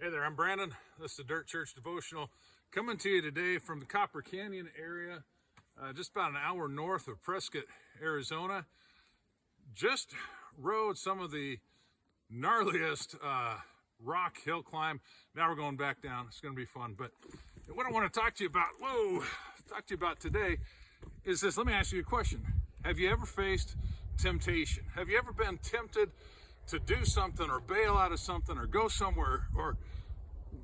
Hey there, I'm Brandon. This is the Dirt Church Devotional coming to you today from the Copper Canyon area, just about an hour north of Prescott, Arizona. Just rode some of the gnarliest rock hill climb. Now we're going back down. It's going to be fun. But what I want to talk to you about today is this. Let me ask you a question. Have you ever faced temptation? Have you ever been tempted to do something or bail out of something or go somewhere or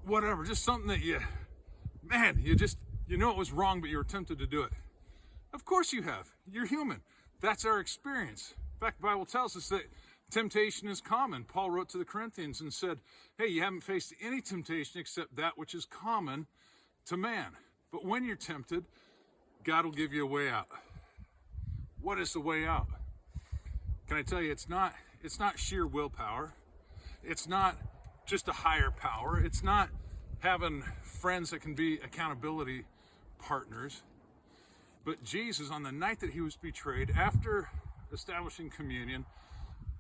whatever, just something that you know it was wrong, but you were tempted to do it? Of course you have. You're human. That's our experience. In fact, the Bible tells us that temptation is common. Paul wrote to the Corinthians and said, hey, you haven't faced any temptation except that which is common to man. But when you're tempted, God will give you a way out. What is the way out? Can I tell you, it's not sheer willpower. It's not just a higher power. It's not having friends that can be accountability partners. But Jesus, on the night that he was betrayed, after establishing communion,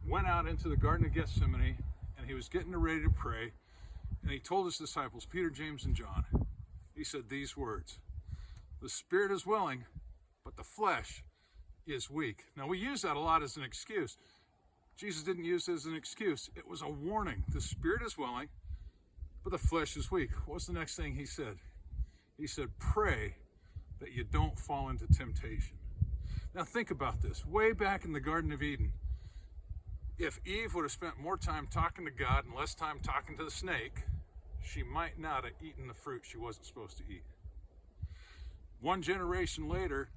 went out into the Garden of Gethsemane, and he was getting ready to pray, and he told his disciples, Peter, James, and John, he said these words, "The spirit is willing, but the flesh is weak." Now, we use that a lot as an excuse. Jesus didn't use it as an excuse. It was a warning. The spirit is willing, but the flesh is weak. What's the next thing he said? He said, pray that you don't fall into temptation. Now think about this. Way back in the Garden of Eden, if Eve would have spent more time talking to God and less time talking to the snake, she might not have eaten the fruit she wasn't supposed to eat. One generation later,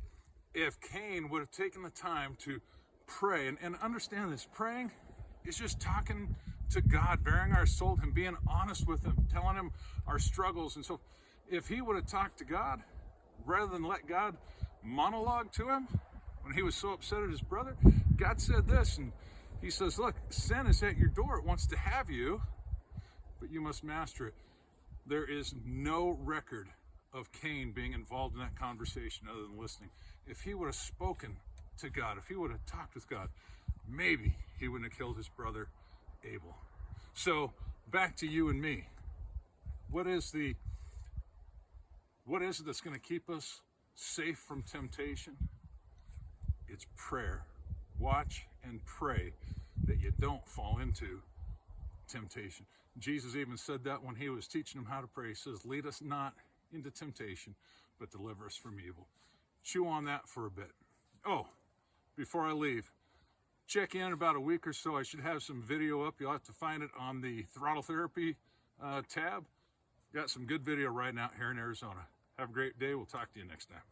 if Cain would have taken the time to pray, and understand this, praying is just talking to God, bearing our soul to him, being honest with him, telling him our struggles. And so if he would have talked to God rather than let God monologue to him when he was so upset at his brother, God said this, and he says, look, sin is at your door. It wants to have you, but you must master it. There is no record of Cain being involved in that conversation other than listening. If he would have spoken to God, if he would have talked with God, maybe he wouldn't have killed his brother Abel. So back to you and me. What is it that's going to keep us safe from temptation? It's prayer. Watch and pray that you don't fall into temptation. Jesus even said that when he was teaching them how to pray. He says, lead us not into temptation, but deliver us from evil. Chew on that for a bit. Oh, before I leave, check in about a week or so. I should have some video up. You'll have to find it on the Throttle Therapy tab. Got some good video right now here in Arizona. Have a great day. We'll talk to you next time.